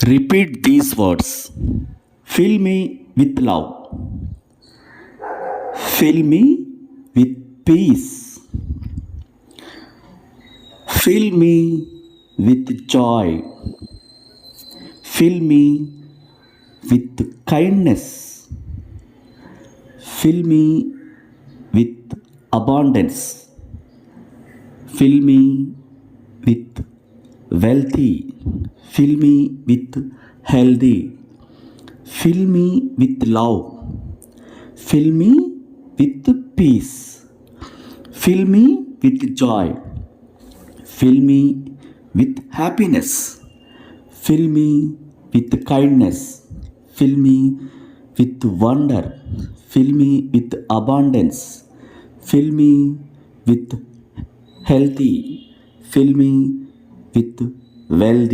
Repeat these words. Fill me with love. Fill me with peace. Fill me with joy. Fill me with kindness. Fill me with abundance. Fill me with wealthy. Fill me with healthy. Fill me with love. Fill me with peace. Fill me with joy. Fill me with happiness. Fill me with kindness. Fill me with wonder. Fill me with abundance. Fill me with healthy. Fill me with wealthy.